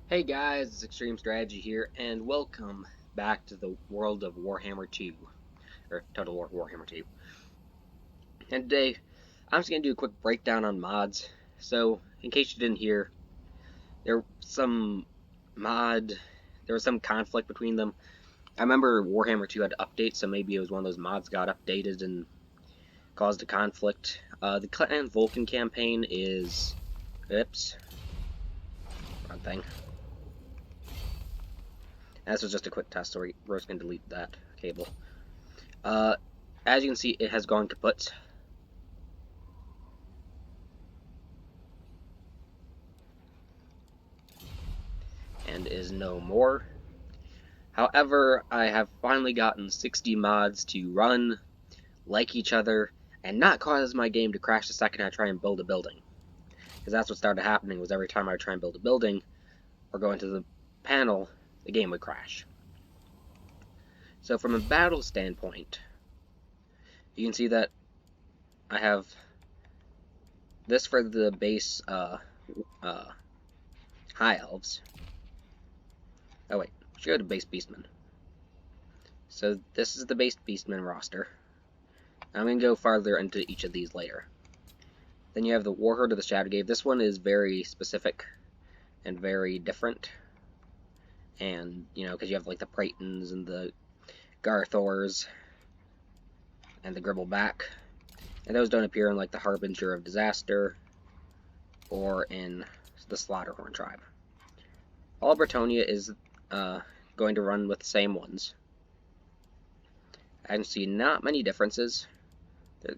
Hey guys, it's Extreme Strategy here, and welcome back to the world of Warhammer 2, or Total War Warhammer 2. And today, I'm just going to do a quick breakdown on mods. So, in case you didn't hear, there some mod, there was some conflict between them. I remember Warhammer 2 had to update, so maybe it was one of those mods got updated and caused a conflict. The Clan Vulcan campaign is, oops, wrong thing. This was just a quick test, so we're just going to delete that cable. As you can see, it has gone kaput. And is no more. However, I have finally gotten 60 mods to run, like each other, and not cause my game to crash the second I try and build a building. Because that's what started happening, was every time I would try and build a building, or go into the panel, the game would crash. So from a battle standpoint, you can see that I have this for the base High Elves. Oh wait, we should go to base Beastmen. So this is the base Beastmen roster. I'm going to go farther into each of these later. Then you have the Warhorde of the Shadowgate. This one is very specific and very different. And, you know, because you have like the Pratons and the Garthors and the Gribbleback. And those don't appear in like the Harbinger of Disaster or in the Slaughterhorn tribe. All Bretonia is going to run with the same ones. I can see not many differences.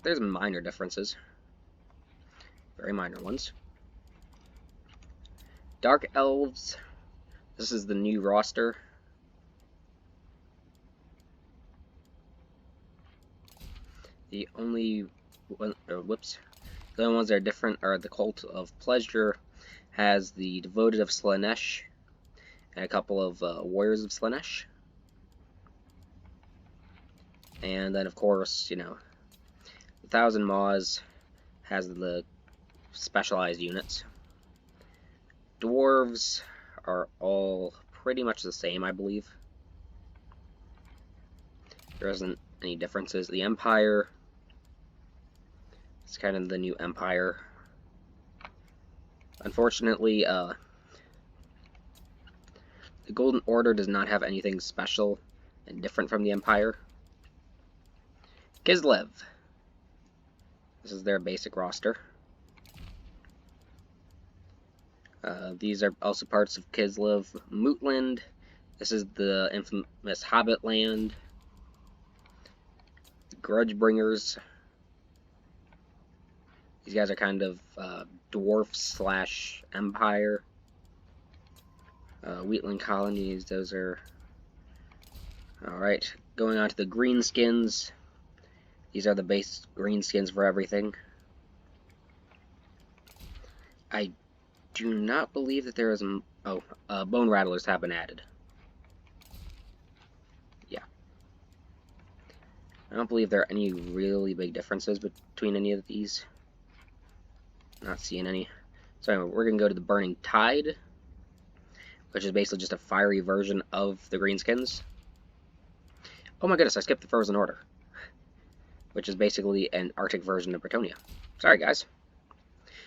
There's minor differences. Very minor ones. Dark Elves. This is the new roster. The only one, the only ones that are different are the Cult of Pleasure has the Devoted of Slaanesh and a couple of Warriors of Slaanesh. And then, of course, you know, 1,000 Maws has the specialized units. Dwarves are all pretty much the same, I believe. There isn't any differences. The Empire, it's kind of the new Empire. Unfortunately, the Golden Order does not have anything special and different from the Empire. Kislev. This is their basic roster. These are also parts of Kislev. Mootland. This is the infamous Hobbit land. Grudgebringers. These guys are kind of dwarf / empire. Wheatland colonies, those are... Alright, going on to the greenskins. These are the base greenskins for everything. I do not believe that there is... Bone Rattlers have been added. Yeah. I don't believe there are any really big differences between any of these. Not seeing any. So anyway, we're going to go to the Burning Tide, which is basically just a fiery version of the greenskins. Oh my goodness, I skipped the Frozen Order, which is basically an Arctic version of Bretonia. Sorry, guys.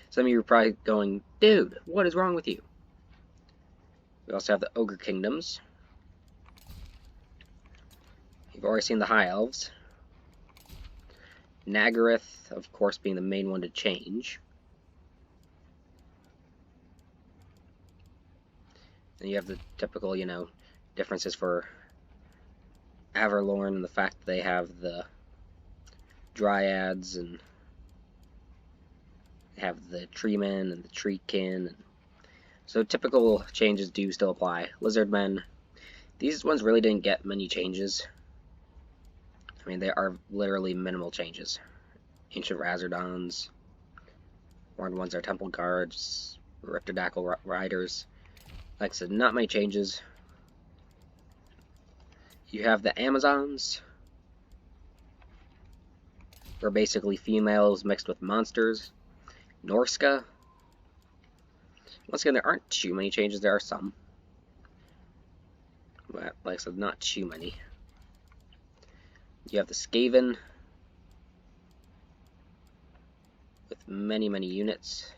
Some of you are probably going, dude, what is wrong with you? We also have the Ogre Kingdoms. You've already seen the High Elves. Nagaroth, of course, being the main one to change. And you have the typical, you know, differences for Averlorn and the fact that they have the Dryads and they have the Treemen and the Treekin. And so typical changes do still apply. Lizardmen. These ones really didn't get many changes. I mean, they are literally minimal changes. Ancient Razardons. Horned ones are Temple Guards. Riptodactyl Riders. Like I said, not many changes. You have the Amazons. They're basically females mixed with monsters. Norska. Once again, there aren't too many changes. There are some. But, like I said, not too many. You have the Skaven, with many, many units.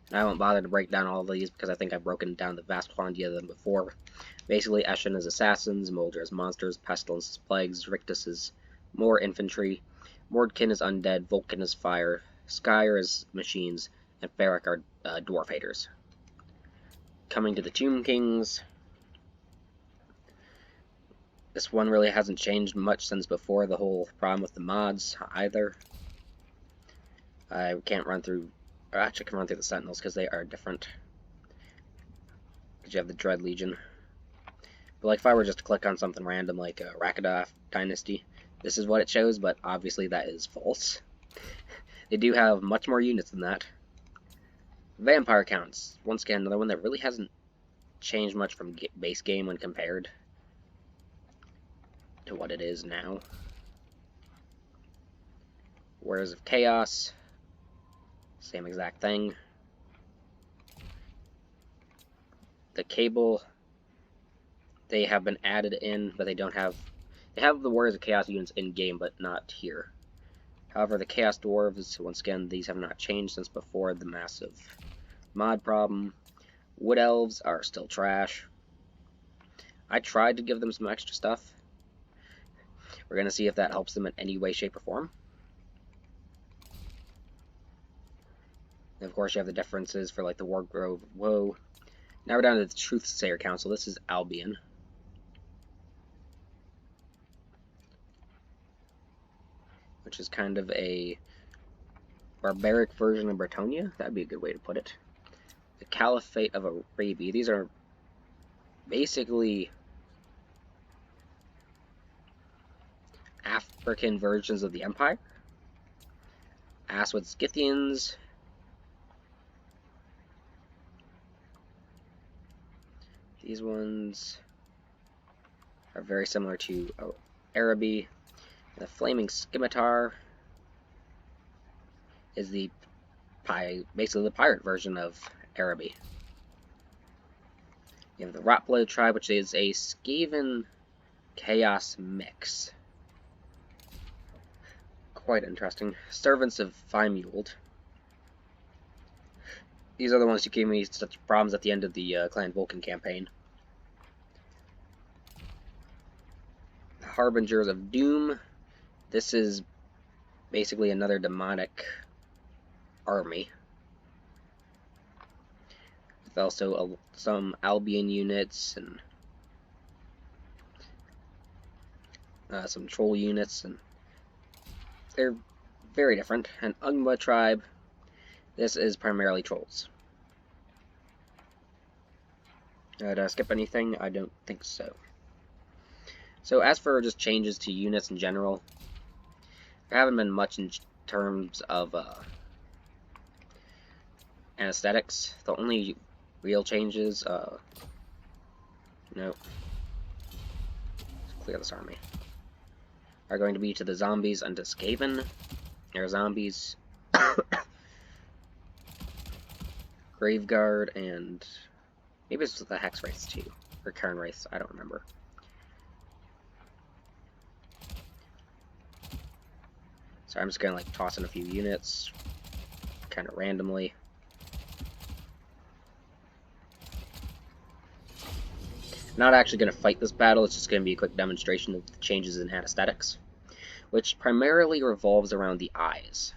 And I won't bother to break down all of these because I think I've broken down the vast quantity of them before. Basically, Eshin is assassins, Moldra is monsters, Pestilence is plagues, Rictus is more infantry, Mordkin is undead, Vulcan is fire, Skyer is machines, and Ferric are dwarf haters. Coming to the Tomb Kings, this one really hasn't changed much since before the whole problem with the mods either. I can't run through, or actually I can run through the Sentinels because they are different. Because you have the Dread Legion. But like if I were just to click on something random like Rakdos Dynasty, this is what it shows, but obviously that is false. They do have much more units than that. Vampire counts, once again, another one that really hasn't changed much from base game when compared to what it is now. Warriors of Chaos, same exact thing. The Cable, they have been added in, but they don't have... They have the Warriors of Chaos units in-game, but not here. However, the Cast Dwarves, once again, these have not changed since before the massive mod problem. Wood Elves are still trash. I tried to give them some extra stuff. We're going to see if that helps them in any way, shape, or form. And of course, you have the differences for like the Wardgrove of Woe. Now we're down to the Truthsayer Council. This is Albion. Which is kind of a barbaric version of Bretonia. That'd be a good way to put it. The Caliphate of Arabia. These are basically African versions of the Empire. Aswad Scythians. These ones are very similar to Araby. The Flaming Scimitar is basically the pirate version of Araby. You have the Rotblood tribe, which is a Skaven Chaos mix. Quite interesting. Servants of Fimuld. These are the ones who gave me such problems at the end of the Clan Vulcan campaign. The Harbingers of Doom. This is basically another demonic army. With also some Albion units and some troll units, and they're very different. An Ungma tribe. This is primarily trolls. Did I skip anything? I don't think so. So as for just changes to units in general, there haven't been much in terms of anesthetics. The only real changes, let's clear this army, are going to be to the zombies and to Skaven. They're zombies. Graveguard, and maybe it's the Hex Wraiths too, or Cairn Wraiths, I don't remember. So I'm just gonna like toss in a few units, kind of randomly. Not actually gonna fight this battle, it's just gonna be a quick demonstration of the changes in anesthetics, which primarily revolves around the eyes.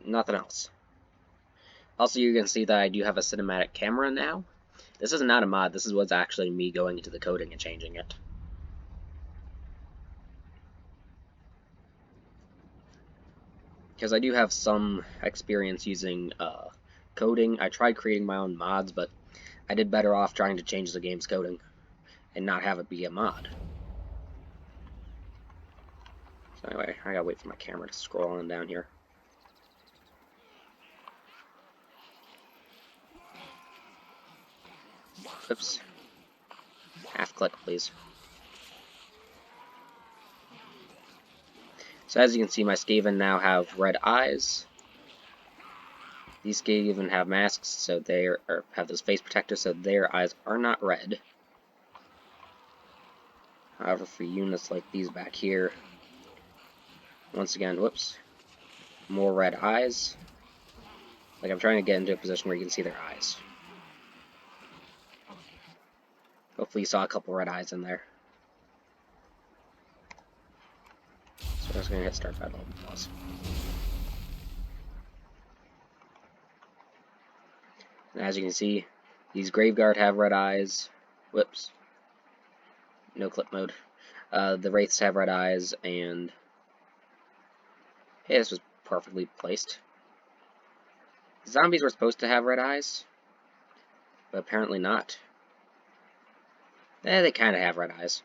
Nothing else. Also, you can see that I do have a cinematic camera now. This is not a mod, this is what's actually me going into the coding and changing it. Because I do have some experience using coding. I tried creating my own mods, but I did better off trying to change the game's coding and not have it be a mod. So anyway, I gotta wait for my camera to scroll on down here. Oops. Half click, please. So as you can see, my Skaven now have red eyes. These Skaven have masks, so they have those face protectors, so their eyes are not red. However, for units like these back here, once again, whoops, more red eyes. Like, I'm trying to get into a position where you can see their eyes. Hopefully you saw a couple red eyes in there. So I was going to hit start battle. Pause. And as you can see, these Graveguard have red eyes. Whoops. No clip mode. The Wraiths have red eyes, and hey, this was perfectly placed. Zombies were supposed to have red eyes, but apparently not. They kind of have red eyes.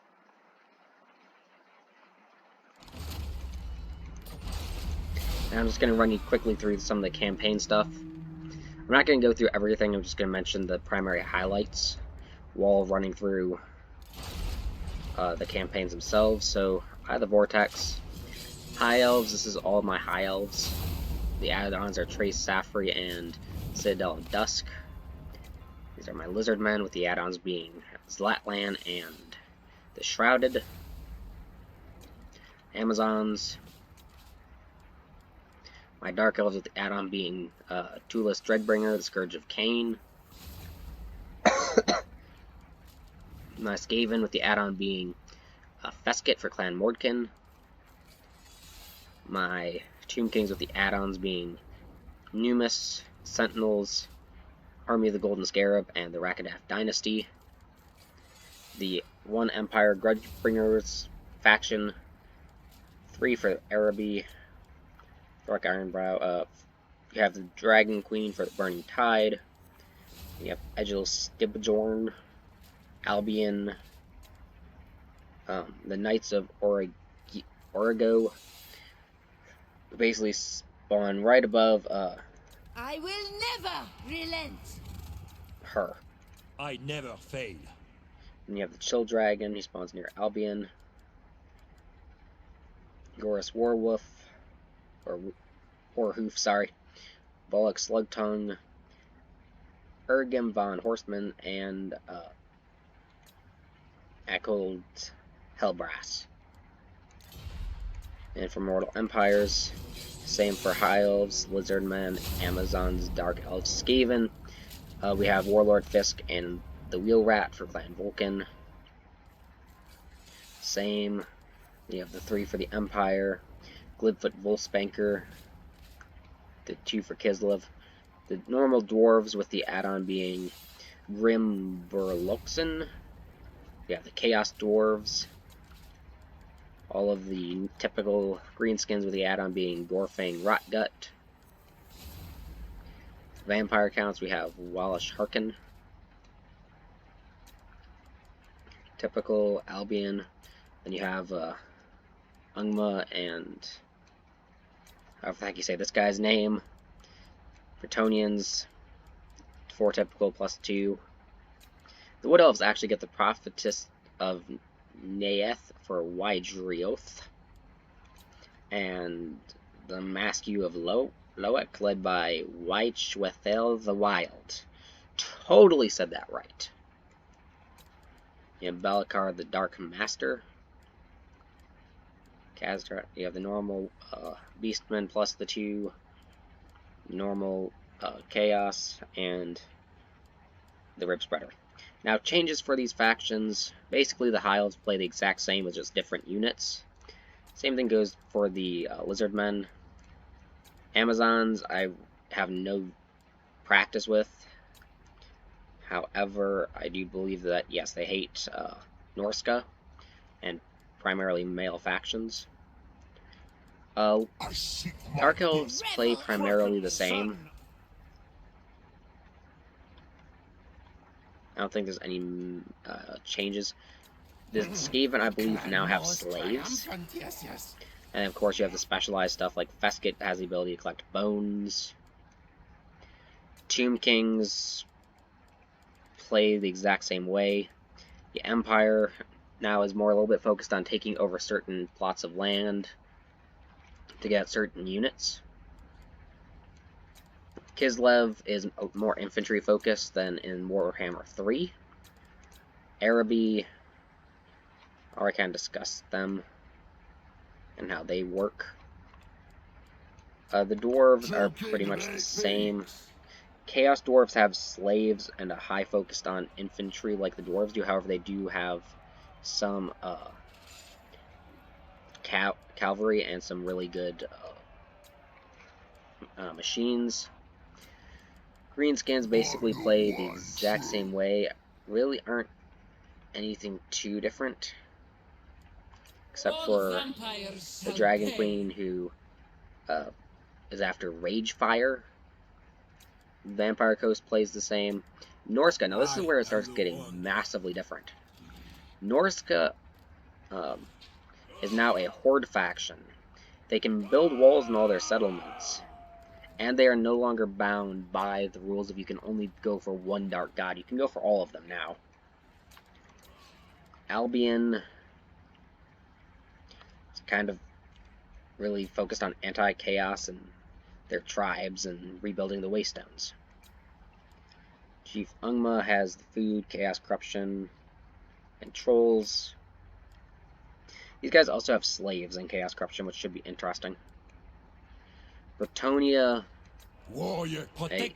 And I'm just going to run you quickly through some of the campaign stuff. I'm not going to go through everything, I'm just going to mention the primary highlights while running through the campaigns themselves. So, I have the Vortex. High Elves, this is all my High Elves. The add-ons are Trace, Safri, and Citadel of Dusk. These are my Lizardmen, with the add-ons being Zlatlan and the Shrouded. Amazons. My Dark Elves, with the add-on being Tulis Dreadbringer, the Scourge of Cain. My Skaven, with the add-on being Feskit for Clan Mordkin. My Tomb Kings, with the add-ons being Numis, Sentinels, Army of the Golden Scarab, and the Rakadath Dynasty. The One Empire Grudgebringers faction. 3 for Araby, Thork Ironbrow. You have the Dragon Queen for the Burning Tide. You have Egil Stibjorn, Albion, the Knights of Origo. Basically spawn right above I will never relent. her. I never fail. And you have the Chill Dragon, he spawns near Albion. Gorus Warwolf, or Warhoof, sorry. Bollock Slugtongue, Urgim von Horseman, and Echoed Hellbrass. And for Mortal Empires, same for High Elves, Lizardmen, Amazons, Dark Elves, Skaven. We have Warlord Fisk and the Wheel Rat for Clan Vulcan. Same. You have the 3 for the Empire, Glibfoot Volspanker, the 2 for Kislev. The normal dwarves with the add-on being Grim Burloxen. We have the Chaos Dwarves. All of the typical greenskins with the add-on being Gorfang Rotgut. Vampire counts, we have Walash Harkin. Typical Albion. Then you have Ungma and however the heck you say this guy's name. Bretonians, 4 typical plus 2. The Wood Elves actually get the Prophetess of Neeth for Wydrioth. And the Masque of Loek, led by Whiteshwethel the Wild. Totally said that right. You have Belikar the Dark Master. Kazdra, you have the normal Beastmen plus the 2 normal Chaos and the Rib Spreader. Now, changes for these factions. Basically, the High Elves play the exact same with just different units. Same thing goes for the Lizardmen. Amazons, I have no practice with. However, I do believe that, yes, they hate Norska and primarily male factions. Dark Elves play primarily the same. I don't think there's any changes. The Skaven, I believe, now have slaves. And of course, you have the specialized stuff like Feskit has the ability to collect bones. Tomb Kings play the exact same way. The Empire now is more a little bit focused on taking over certain plots of land to get certain units. Kislev is more infantry focused than in Warhammer 3. Araby or I can discuss them and how they work. The dwarves are pretty much the same. Chaos dwarves have slaves and a high focus on infantry like the dwarves do. However, they do have some cavalry and some really good machines. Greenskins basically play the exact same way. Really aren't anything too different, except for the Dragon Queen, who is after Rage Fire. Vampire Coast plays the same. Norska, now this is where it starts getting massively different. Norska is now a horde faction. They can build walls in all their settlements, and they are no longer bound by the rules of you can only go for one dark god. You can go for all of them now. Albion is kind of really focused on anti-chaos and their tribes and rebuilding the Waystones. Chief Ungma has the food, chaos, corruption, and trolls. These guys also have slaves and chaos, corruption, which should be interesting. Bretonia, I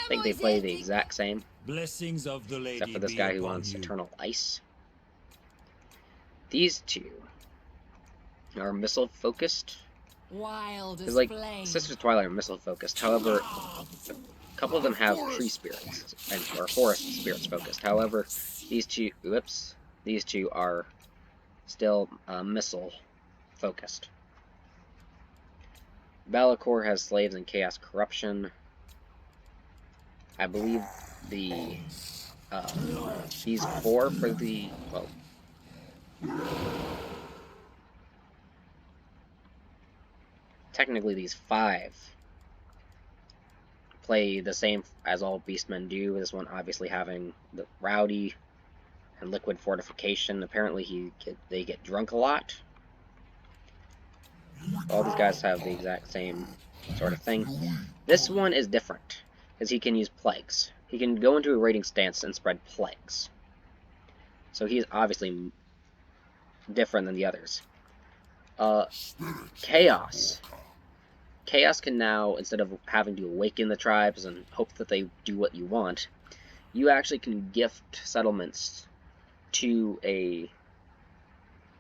think they play the exact same, Blessings of the lady except for this be guy who upon wants you. eternal ice. These two are missile focused. Wild as Because, like, flame. Sisters of Twilight are missile focused. However, a couple of them have tree spirits or forest spirits focused. However, these two are still missile focused. Balakor has slaves and chaos corruption. I believe the these four for the technically these five play the same as all beastmen do. This one obviously having the rowdy and liquid fortification. Apparently they get drunk a lot. All these guys have the exact same sort of thing. This one is different, because he can use plagues. He can go into a raiding stance and spread plagues. So he is obviously different than the others. Chaos. Chaos can now, instead of having to awaken the tribes and hope that they do what you want, you actually can gift settlements to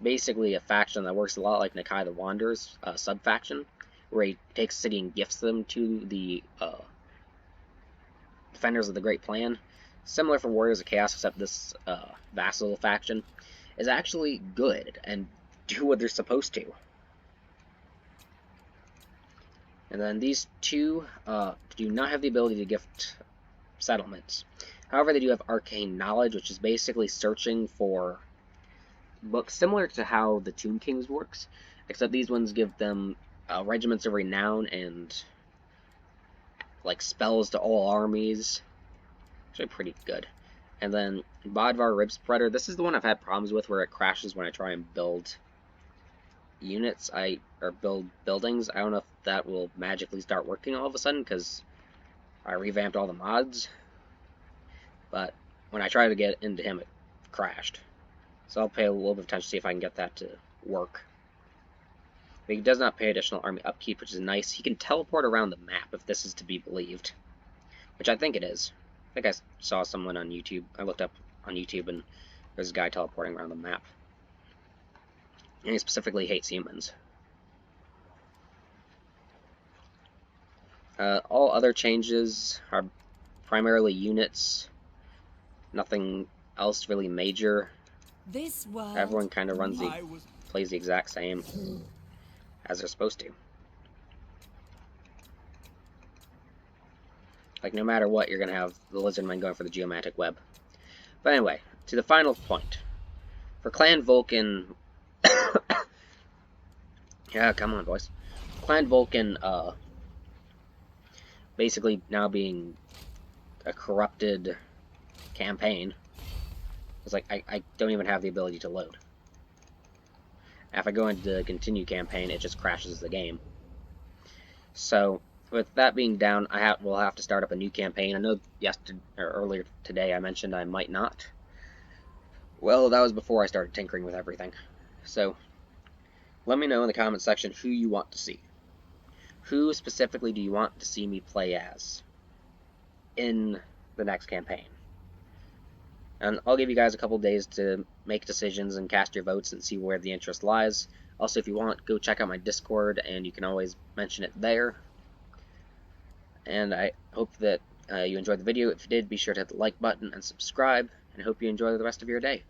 basically a faction that works a lot like Nakai the Wanderer's sub-faction, where he takes a city and gifts them to the Defenders of the Great Plan. Similar for Warriors of Chaos, except this vassal faction is actually good and do what they're supposed to. And then these two do not have the ability to gift settlements. However, they do have arcane knowledge, which is basically searching for books similar to how the Tomb Kings works, except these ones give them regiments of renown and like spells to all armies. Actually pretty good. And then Bodvar Rib Spreader. This is the one I've had problems with where it crashes when I try and build units or build buildings. I don't know if that will magically start working all of a sudden because I revamped all the mods, but when I tried to get into him, it crashed. So I'll pay a little bit of attention to see if I can get that to work. But he does not pay additional army upkeep, which is nice. He can teleport around the map if this is to be believed, which I think it is. I think I saw someone on YouTube. I looked up on YouTube and there's a guy teleporting around the map. And he specifically hates humans. All other changes are primarily units. Nothing else really major. This world. Everyone kind of plays the exact same as they're supposed to. Like, no matter what, you're going to have the Lizardmen going for the Geomantic Web. But anyway, to the final point. For Clan Vulcan... yeah, come on, boys. Clan Vulcan, basically now being a corrupted campaign. It's like, I don't even have the ability to load. If I go into the continue campaign, it just crashes the game. So, with that being down, we'll have to start up a new campaign. I know earlier today I mentioned I might not. Well, that was before I started tinkering with everything. So, let me know in the comment section who you want to see. Who specifically do you want to see me play as in the next campaign? And I'll give you guys a couple days to make decisions and cast your votes and see where the interest lies. Also, if you want, go check out my Discord, and you can always mention it there. And I hope that you enjoyed the video. If you did, be sure to hit the like button and subscribe, and I hope you enjoy the rest of your day.